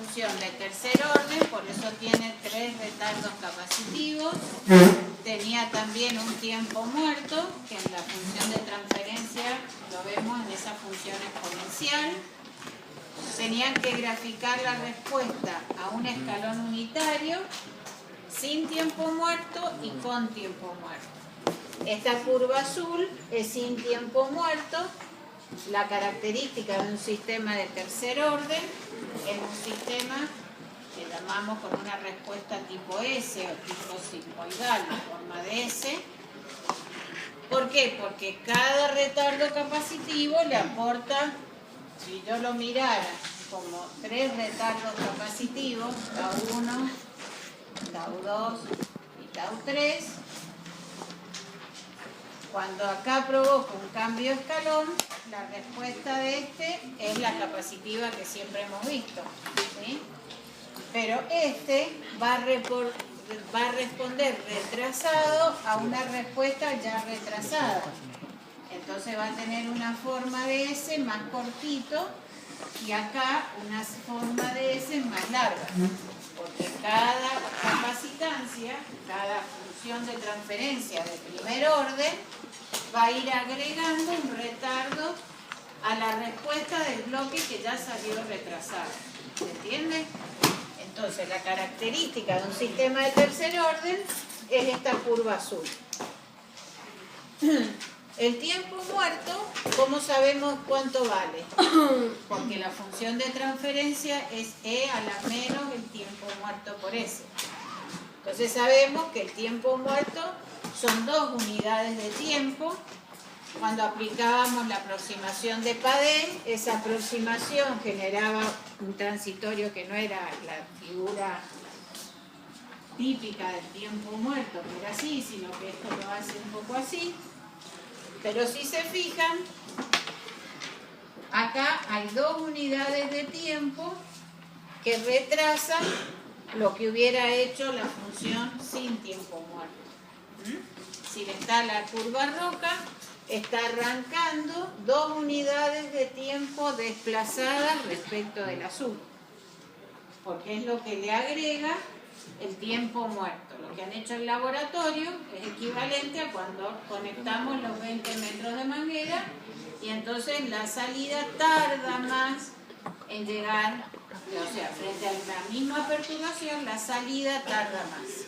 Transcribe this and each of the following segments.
función de tercer orden, por eso tiene 3 retardos capacitivos. Tenía también un tiempo muerto, que en la función de transferencia lo vemos en esa función exponencial. Tenían que graficar la respuesta a un escalón unitario, sin tiempo muerto y con tiempo muerto. Esta curva azul es sin tiempo muerto, la característica de un sistema de tercer orden es un sistema que llamamos con una respuesta tipo S o tipo sigmoidal, en forma de S. ¿Por qué? Porque cada retardo capacitivo le aporta, si yo lo mirara como 3 retardos capacitivos, tau 1, tau 2 y tau 3, cuando acá provoca un cambio de escalón, la respuesta de este es la capacitiva que siempre hemos visto, ¿sí? Pero este va a responder retrasado a una respuesta ya retrasada. Entonces va a tener una forma de S más cortito y acá una forma de S más larga. Porque cada capacitancia, cada función de transferencia de primer orden, va a ir agregando un retardo a la respuesta del bloque que ya salió retrasado. ¿Se entiende? Entonces, la característica de un sistema de tercer orden es esta curva azul. El tiempo muerto, ¿cómo sabemos cuánto vale? Porque la función de transferencia es E a la menos el tiempo muerto por S. Entonces sabemos que el tiempo muerto son 2 unidades de tiempo. Cuando aplicábamos la aproximación de Padé, esa aproximación generaba un transitorio que no era la figura típica del tiempo muerto, que era así, sino que esto lo hace un poco así. Pero si se fijan, acá hay 2 unidades de tiempo que retrasan lo que hubiera hecho la función sin tiempo muerto. Si está la curva roja, está arrancando 2 unidades de tiempo desplazadas respecto del azul, porque es lo que le agrega el tiempo muerto. Lo que han hecho en el laboratorio es equivalente a cuando conectamos los 20 metros de manguera y entonces la salida tarda más en llegar, o sea, frente a la misma perturbación, la salida tarda más.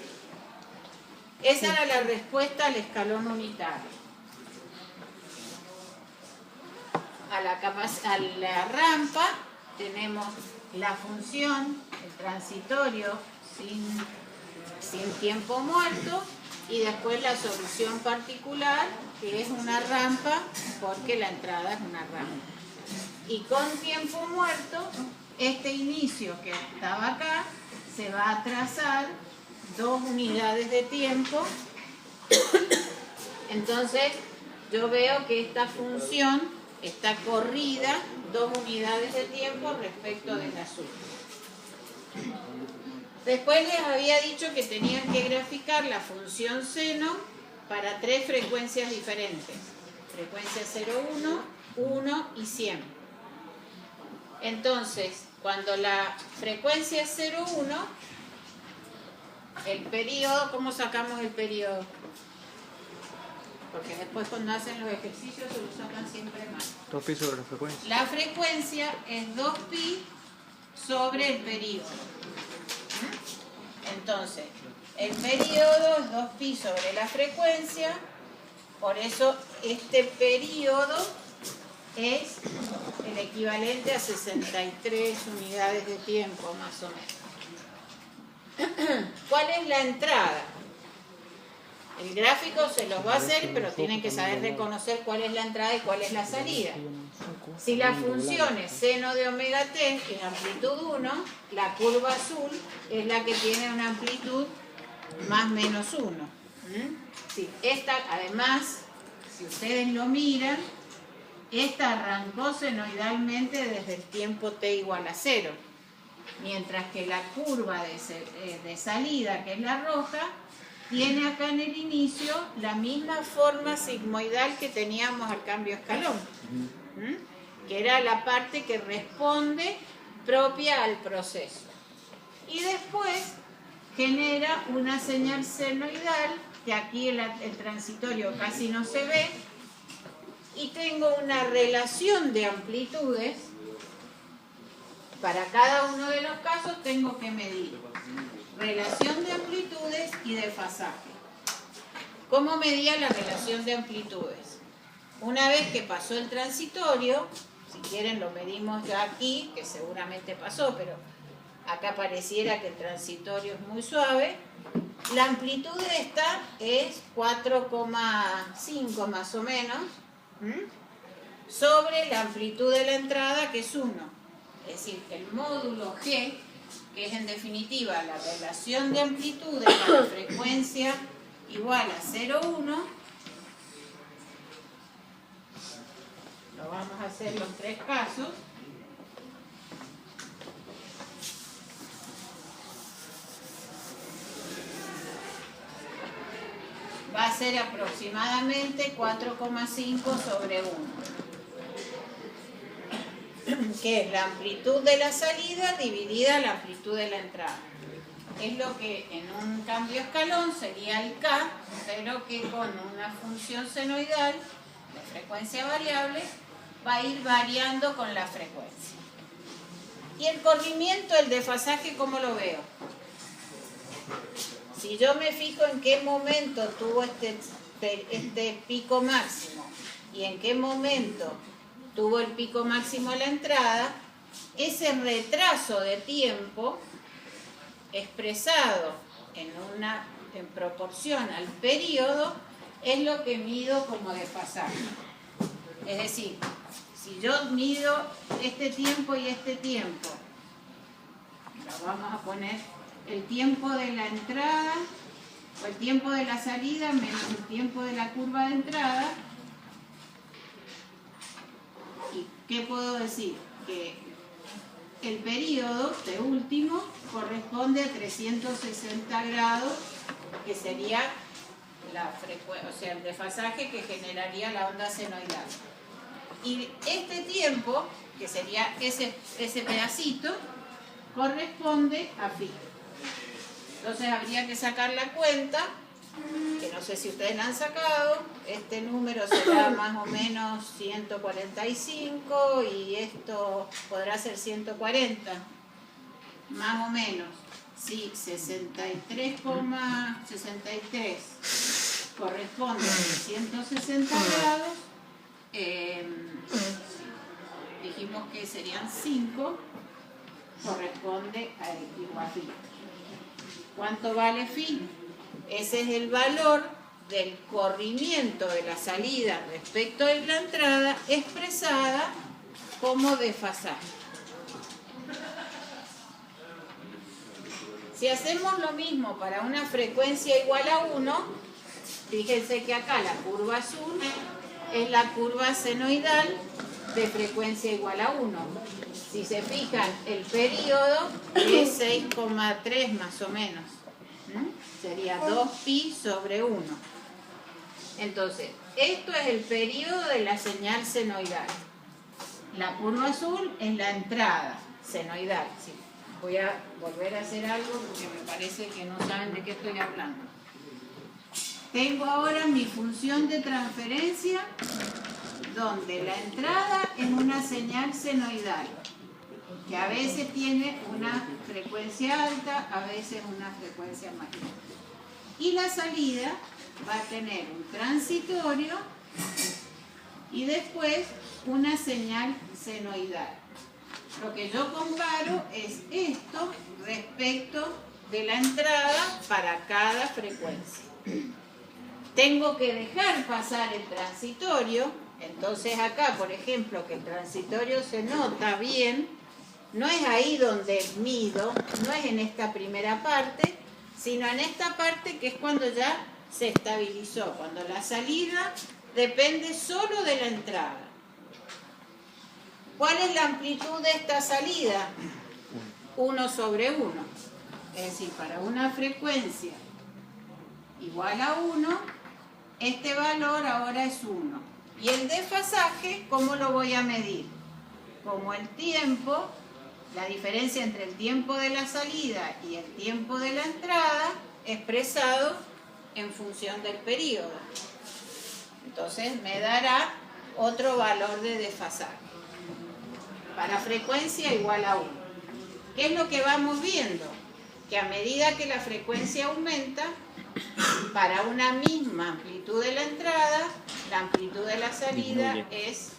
Esa era la respuesta al escalón unitario. A la rampa tenemos la función, el transitorio sin tiempo muerto y después la solución particular, que es una rampa porque la entrada es una rampa. Y con tiempo muerto, este inicio que estaba acá se va a trazar 2 unidades de tiempo. Entonces yo veo que esta función está corrida 2 unidades de tiempo respecto del azul. Después les había dicho que tenían que graficar la función seno para 3 frecuencias diferentes. Frecuencia 0,1, 1 y 100. Entonces, cuando la frecuencia es 0,1, el periodo, ¿cómo sacamos el periodo? Porque después cuando hacen los ejercicios se lo sacan siempre mal. 2pi sobre la frecuencia. La frecuencia es 2pi sobre el periodo. Entonces, el periodo es 2pi sobre la frecuencia, por eso este periodo es el equivalente a 63 unidades de tiempo más o menos. ¿Cuál es la entrada? El gráfico se los va a hacer, pero tienen que saber reconocer cuál es la entrada y cuál es la salida. Si la función es seno de omega t en amplitud 1, la curva azul es la que tiene una amplitud más menos 1. Sí, esta, además, si ustedes lo miran, esta arrancó senoidalmente desde el tiempo t igual a 0, mientras que la curva de salida, que es la roja, tiene acá en el inicio la misma forma sigmoidal que teníamos al cambio de escalón, que era la parte que responde propia al proceso. Y después genera una señal senoidal, que aquí el transitorio casi no se ve, y tengo una relación de amplitudes. Para cada uno de los casos tengo que medir relación de amplitudes y desfasaje. ¿Cómo medía la relación de amplitudes? Una vez que pasó el transitorio, si quieren lo medimos ya aquí, que seguramente pasó, pero acá pareciera que el transitorio es muy suave. La amplitud de esta es 4,5 más o menos, sobre la amplitud de la entrada, que es 1. Es decir, el módulo G, que es en definitiva la relación de amplitudes para frecuencia igual a 0,1, lo vamos a hacer los 3 casos. Va a ser aproximadamente 4,5 sobre 1, que es la amplitud de la salida dividida la amplitud de la entrada. Es lo que en un cambio escalón sería el K, pero que con una función senoidal de frecuencia variable va a ir variando con la frecuencia. Y el corrimiento, el desfasaje, ¿cómo lo veo? Si yo me fijo en qué momento tuvo este pico máximo y en qué momento tuvo el pico máximo a la entrada, ese retraso de tiempo expresado en proporción al periodo es lo que mido como desfasaje. Es decir, si yo mido este tiempo y este tiempo, lo vamos a poner el tiempo de la entrada o el tiempo de la salida menos el tiempo de la curva de entrada. ¿Y qué puedo decir? Que el periodo de último corresponde a 360 grados, que sería la frecuencia, o sea, el desfasaje que generaría la onda senoidal. Y este tiempo, que sería ese pedacito, corresponde a phi. Entonces habría que sacar la cuenta, que no sé si ustedes la han sacado. Este número será más o menos 145 y esto podrá ser 140, más o menos. Sí, 63,63 corresponde a 160 grados. Dijimos que serían 5, corresponde a phi. ¿Cuánto vale phi? Ese es el valor del corrimiento de la salida respecto de la entrada expresada como desfasaje. Si hacemos lo mismo para una frecuencia igual a 1, fíjense que acá la curva azul es la curva senoidal de frecuencia igual a 1. Si se fijan, el periodo es 6,3 más o menos. Sería 2pi sobre 1. Entonces, esto es el periodo de la señal senoidal. La curva azul es la entrada senoidal. Sí. Voy a volver a hacer algo porque me parece que no saben de qué estoy hablando. Tengo ahora mi función de transferencia, donde la entrada es una señal senoidal, que a veces tiene una frecuencia alta, a veces una frecuencia mayor. Y la salida va a tener un transitorio y después una señal senoidal. Lo que yo comparo es esto respecto de la entrada para cada frecuencia. Tengo que dejar pasar el transitorio, entonces acá, por ejemplo, que el transitorio se nota bien, no es ahí donde mido, no es en esta primera parte, sino en esta parte que es cuando ya se estabilizó, cuando la salida depende solo de la entrada. ¿Cuál es la amplitud de esta salida? 1 sobre 1. Es decir, para una frecuencia igual a 1, este valor ahora es 1. Y el desfasaje, ¿cómo lo voy a medir? Como el tiempo la diferencia entre el tiempo de la salida y el tiempo de la entrada expresado en función del periodo. Entonces me dará otro valor de desfasaje. Para frecuencia igual a 1. ¿Qué es lo que vamos viendo? Que a medida que la frecuencia aumenta, para una misma amplitud de la entrada, la amplitud de la salida es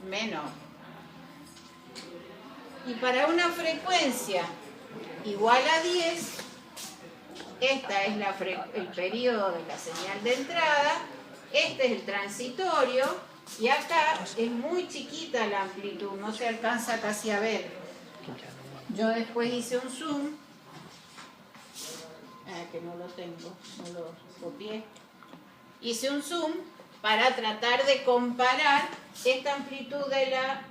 menor. Y para una frecuencia igual a 10, esta es el periodo de la señal de entrada, este es el transitorio, y acá es muy chiquita la amplitud, no se alcanza casi a ver. Yo después hice un zoom, que no lo tengo, no lo copié. Hice un zoom para tratar de comparar esta amplitud de la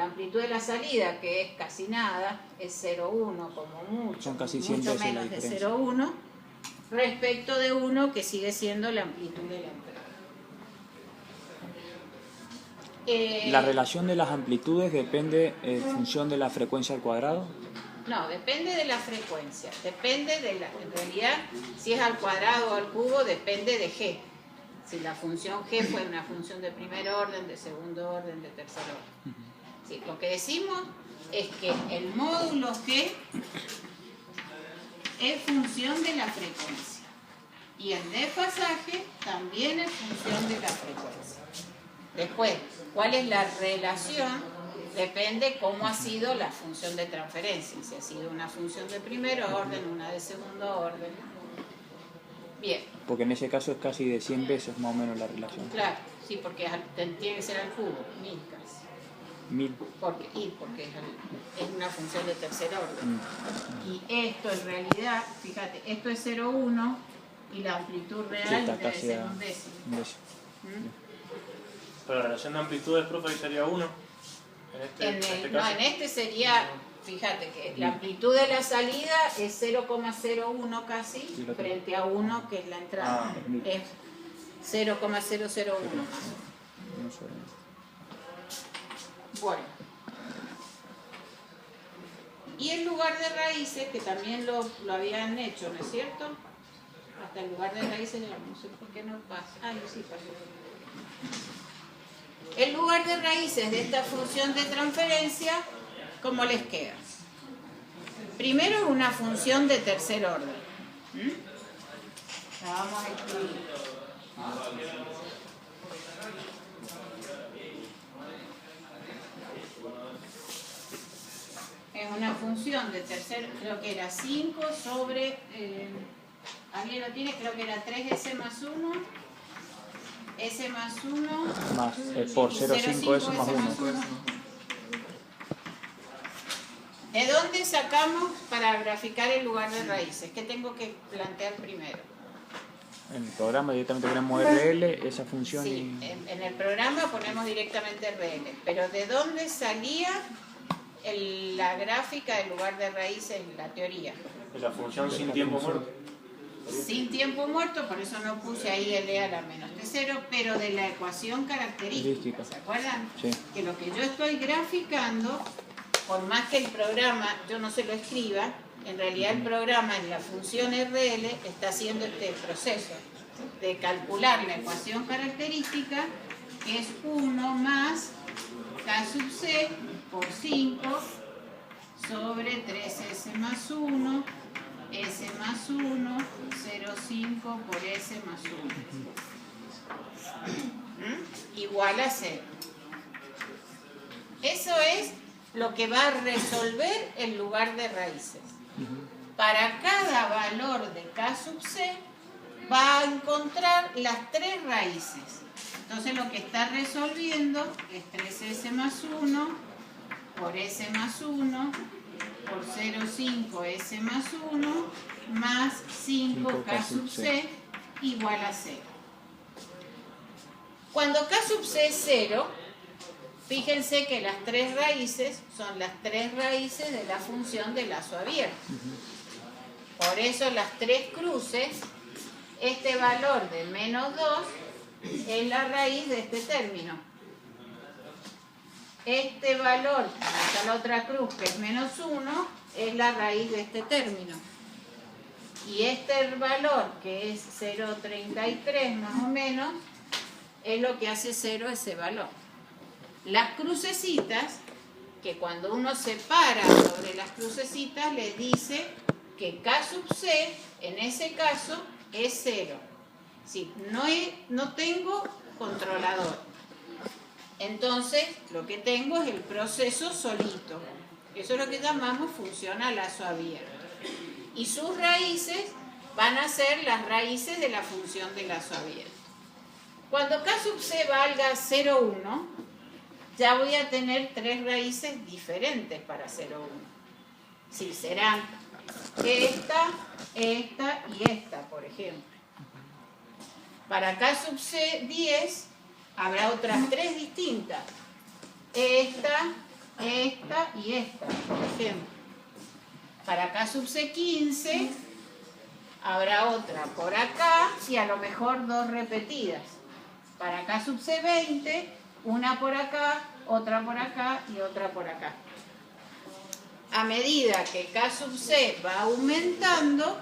amplitud de la salida, que es casi nada, es 0,1 como mucho, son casi 100 mucho veces menos de 0,1, respecto de 1 que sigue siendo la amplitud de la entrada. ¿La relación de las amplitudes depende en función de la frecuencia al cuadrado? No, depende de la frecuencia, depende de en realidad, si es al cuadrado o al cubo, depende de G. Si la función G fue una función de primer orden, de segundo orden, de tercer orden. Sí, lo que decimos es que el módulo G es función de la frecuencia. Y el desfasaje también es función de la frecuencia. Después, ¿cuál es la relación? Depende cómo ha sido la función de transferencia. Si ha sido una función de primer orden, una de segundo orden. Bien. Porque en ese caso es casi de 100 veces más o menos la relación. Claro, sí, porque tiene que ser al cubo, 1000 casi. 1000. Porque es una función de tercer orden. Y esto en realidad, fíjate, esto es 0,1 y la amplitud real debe ser un décimo. Pero la relación de amplitudes, profe, sería 1. En este sería, fíjate que la amplitud de la salida es 0,01 casi, frente a 1 que es la entrada. Es 0,001. Bueno. Y el lugar de raíces, que también lo habían hecho, ¿no es cierto? Hasta el lugar de raíces, no sé por qué no pasa. Sí pasó. El lugar de raíces de esta función de transferencia, ¿cómo les queda? Primero es una función de tercer orden. La vamos a escribir. Es una función de tercer, creo que era 5 sobre, ¿alguien lo tiene? Creo que era 3s más 1. S más 1 más, por 0,5 S más 1. ¿De dónde sacamos para graficar el lugar de raíces? ¿Qué tengo que plantear primero? En el programa directamente ponemos RL, esa función. Sí, en el programa ponemos directamente RL. Pero ¿de dónde salía la gráfica del lugar de raíces en la teoría? De la función sin tiempo muerto. Sin tiempo muerto, por eso no puse ahí L a la menos T0, pero de la ecuación característica. ¿Se acuerdan? Sí. Que lo que yo estoy graficando, por más que el programa yo no se lo escriba, en realidad el programa en la función RL está haciendo este proceso de calcular la ecuación característica, que es 1 más K sub C por 5 sobre 3S más 1, S más 1, 0,5 por S más 1. Igual a 0. Eso es lo que va a resolver el lugar de raíces. Para cada valor de K sub C va a encontrar las tres raíces. Entonces lo que está resolviendo es 3S más 1 por S más 1 por 0,5 S más 1 más 5K sub C igual a 0. Cuando K sub C es 0, fíjense que las tres raíces son las tres raíces de la función de lazo abierto. Por eso las tres cruces, este valor de menos 2 es la raíz de este término. este valor, está la otra cruz que es menos 1, es la raíz de este término. Y este valor, que es 0,33 más o menos, es lo que hace 0 ese valor. Las crucecitas, que cuando uno se para sobre las crucecitas, les dice que K sub C, en ese caso, es 0. Sí, no tengo controlador. Entonces, lo que tengo es el proceso solito. Eso es lo que llamamos función a lazo abierto. Y sus raíces van a ser las raíces de la función de lazo abierto. Cuando K sub C valga 0,1, ya voy a tener 3 raíces diferentes para 0,1. Sí, serán esta y esta, por ejemplo. Para K sub C 10 habrá otras 3 distintas. Esta y esta, por ejemplo. Para K sub C 15 habrá otra por acá y a lo mejor 2 repetidas. Para K sub C 20, una por acá, otra por acá y otra por acá. A medida que K sub C va aumentando,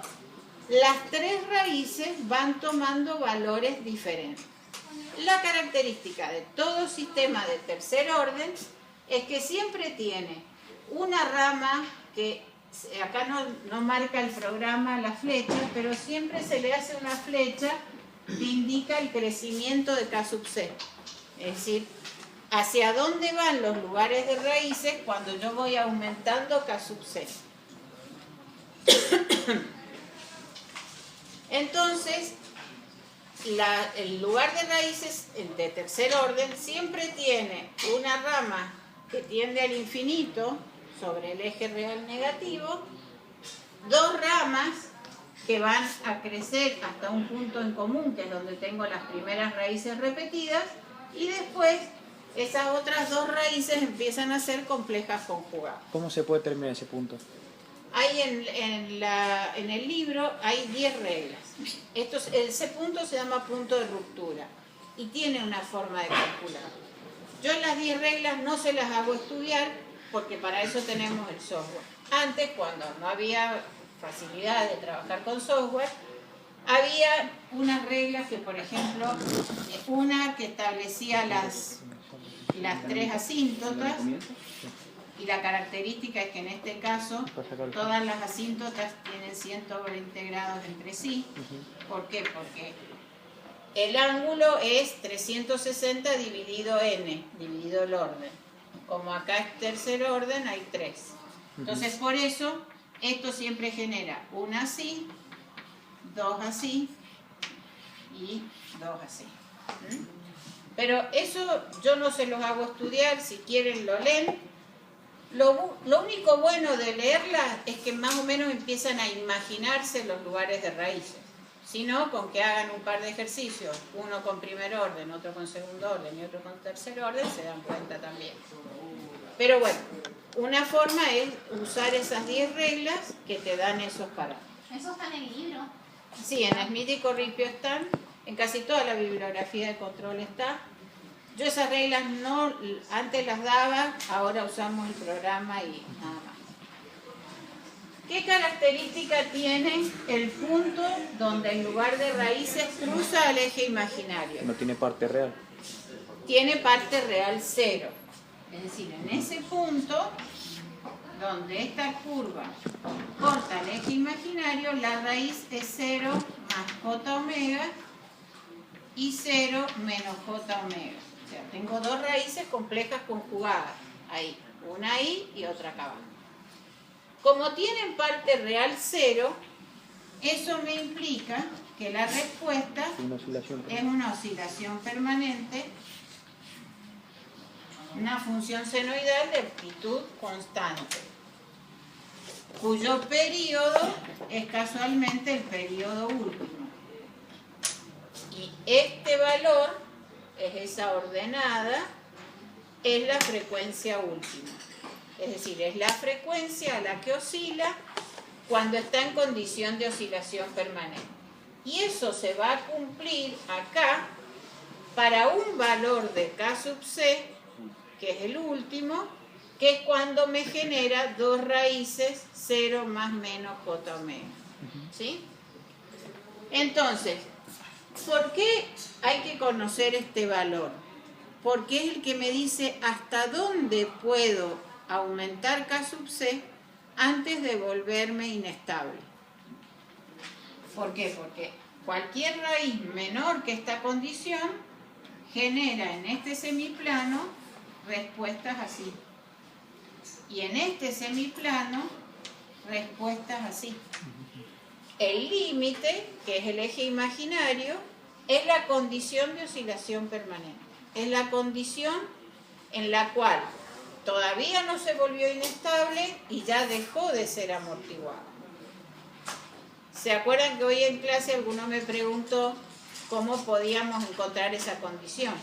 las 3 raíces van tomando valores diferentes. La característica de todo sistema de tercer orden es que siempre tiene una rama que, acá no marca el programa la flecha, pero siempre se le hace una flecha que indica el crecimiento de K sub C. Es decir, hacia dónde van los lugares de raíces cuando yo voy aumentando K sub C. Entonces, el lugar de raíces de tercer orden siempre tiene una rama que tiende al infinito sobre el eje real negativo, 2 ramas que van a crecer hasta un punto en común, que es donde tengo las primeras raíces repetidas, y después esas otras 2 raíces empiezan a ser complejas conjugadas. ¿Cómo se puede terminar ese punto? Hay en el libro hay 10 reglas. Ese punto se llama punto de ruptura y tiene una forma de calcular. Yo las 10 reglas no se las hago estudiar porque para eso tenemos el software. Antes, cuando no había facilidad de trabajar con software, había unas reglas que, por ejemplo, una que establecía las 3 asíntotas. Y la característica es que en este caso todas las asíntotas tienen 120 grados entre sí. ¿Por qué? Porque el ángulo es 360 dividido n, dividido el orden. Como acá es tercer orden, hay 3. Entonces, por eso, esto siempre genera una así, 2 así y 2 así. Pero eso yo no se los hago estudiar, si quieren lo leen. Lo único bueno de leerlas es que más o menos empiezan a imaginarse los lugares de raíces. Si no, con que hagan un par de ejercicios, uno con primer orden, otro con segundo orden y otro con tercer orden, se dan cuenta también. Pero bueno, una forma es usar esas 10 reglas que te dan esos parámetros. ¿Eso está en el libro? Sí, en Smith y Corripio están, en casi toda la bibliografía de control está. Yo esas reglas no, antes las daba, ahora usamos el programa y nada más. ¿Qué característica tiene el punto donde en lugar de raíces cruza el eje imaginario? No tiene parte real. Tiene parte real 0. Es decir, en ese punto donde esta curva corta el eje imaginario, la raíz es 0 más j omega y 0 menos j omega. O sea, tengo 2 raíces complejas conjugadas, ahí, una ahí y otra acá abajo. Como tienen parte real 0, eso me implica que la respuesta es una oscilación permanente, una función senoidal de amplitud constante, cuyo periodo es casualmente el periodo último. Y este valor es esa ordenada, es la frecuencia última. Es decir, es la frecuencia a la que oscila cuando está en condición de oscilación permanente. Y eso se va a cumplir acá para un valor de K sub C que es el último, que es cuando me genera 2 raíces 0 más menos j omega. ¿Sí? Entonces, ¿por qué hay que conocer este valor? Porque es el que me dice hasta dónde puedo aumentar K sub C antes de volverme inestable. ¿Por qué? Porque cualquier raíz menor que esta condición genera en este semiplano respuestas así. Y en este semiplano, respuestas así. El límite, que es el eje imaginario, es la condición de oscilación permanente. Es la condición en la cual todavía no se volvió inestable y ya dejó de ser amortiguado. ¿Se acuerdan que hoy en clase alguno me preguntó cómo podíamos encontrar esa condición?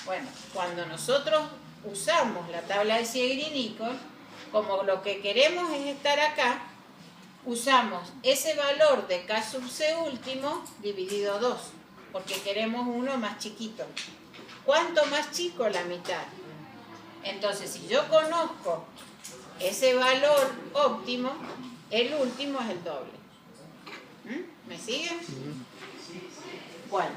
Bueno, cuando nosotros usamos la tabla de Ziegler-Nichols, como lo que queremos es estar acá, usamos ese valor de K sub C último dividido 2, porque queremos uno más chiquito. ¿Cuánto más chico? La mitad. Entonces, si yo conozco ese valor óptimo, el último es el doble. ¿Me siguen? Bueno,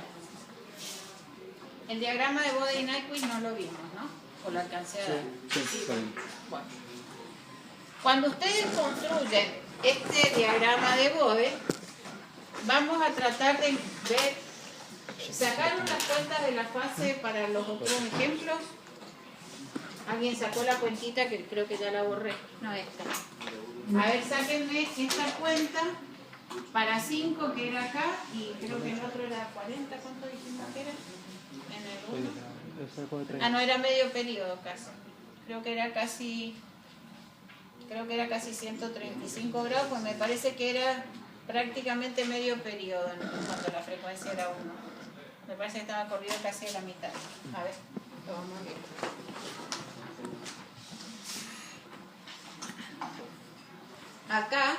el diagrama de Bode y Nyquist no lo vimos, ¿no? ¿O lo alcancé a dar? Sí. Bueno, cuando ustedes construyen este diagrama de Bode, vamos a tratar de ver. ¿Sacaron las cuentas de la fase para los otros ejemplos? ¿Alguien sacó la cuentita que creo que ya la borré? No, esta. A ver, sáquenme esta cuenta para 5 que era acá y creo que el otro era 40. ¿Cuánto dijimos que era? En el 1. Ah, no, era medio periodo casi. Creo que era casi 135 grados, pues me parece que era prácticamente medio periodo cuando la frecuencia era 1. Me parece que estaba corrido casi a la mitad. A ver, lo vamos a ver. Acá,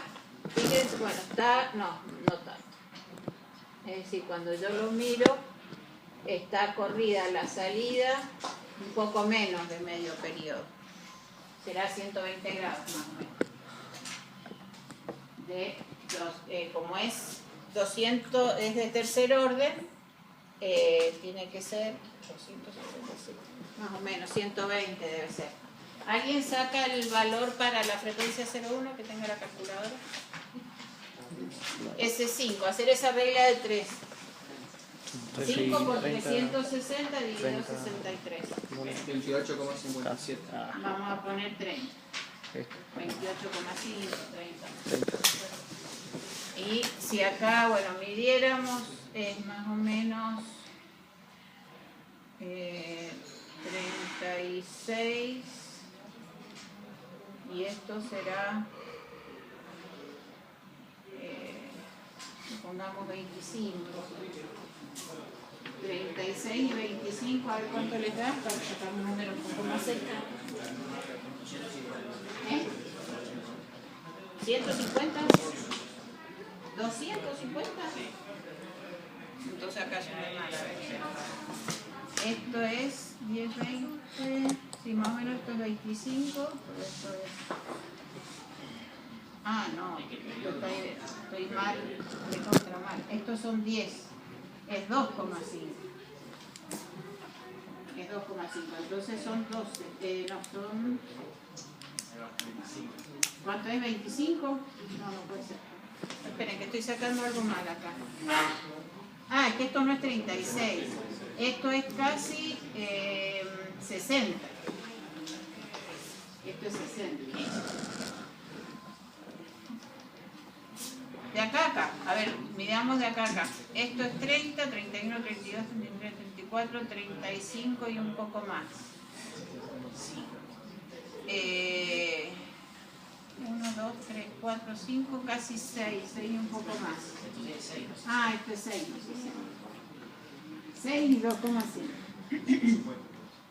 fíjense, bueno, está, no tanto. Es decir, cuando yo lo miro, está corrida la salida un poco menos de medio periodo. Será 120 grados más o menos. Como es 200, es de tercer orden, tiene que ser 275, más o menos 120 debe ser. ¿Alguien saca el valor para la frecuencia 0,1 que tenga la calculadora? S5, hacer esa regla de 3. 5 por 360 dividido 63. 28,57. Vamos a poner 30. 28,5, 30. Y si acá, bueno, midiéramos, es más o menos 36. Y esto será, pongamos 25. 36 y 25, a ver cuánto les da para sacar un número un poco más cerca. ¿150? ¿250? Entonces acá ya no hay mal, a ver. Esto es 10, 20, sí, más o menos esto es 25, pero esto es... Ah, no, estoy mal, de contra mal. Estos son 10, es 2,5. Es 2,5, entonces son 12, no, son... ¿Cuánto es? ¿25? No, no puede ser. Esperen, que estoy sacando algo mal acá. Ah, es que esto no es 36. Esto es casi 60. Esto es 60. De acá a acá. A ver, midamos de acá a acá. Esto es 30, 31, 32, 33, 34, 35 y un poco más. 1, 2, 3, 4, 5, casi 6 y un poco más. Ah, esto es 6. 6 y 2,5.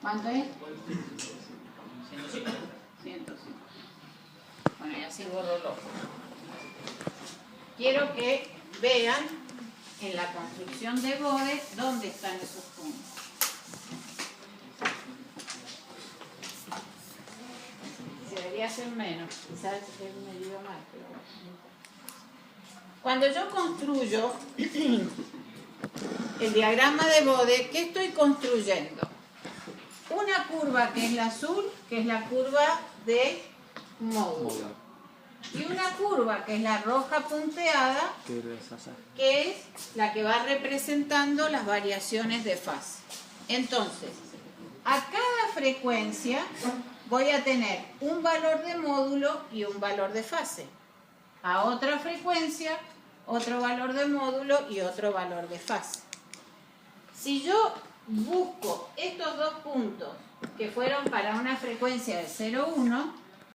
¿Cuánto es? 105. 105. Bueno, y así borro el ojo. Quiero que vean en la construcción de Bode dónde están esos puntos. debería ser menos, quizás he medido mal, pero bueno. Cuando yo construyo el diagrama de Bode, ¿qué estoy construyendo? Una curva que es la azul, que es la curva de módulo. Y una curva que es la roja punteada, que es la que va representando las variaciones de fase. Entonces, a cada frecuencia voy a tener un valor de módulo y un valor de fase. A otra frecuencia, otro valor de módulo y otro valor de fase. Si yo busco estos dos puntos que fueron para una frecuencia de 0,1,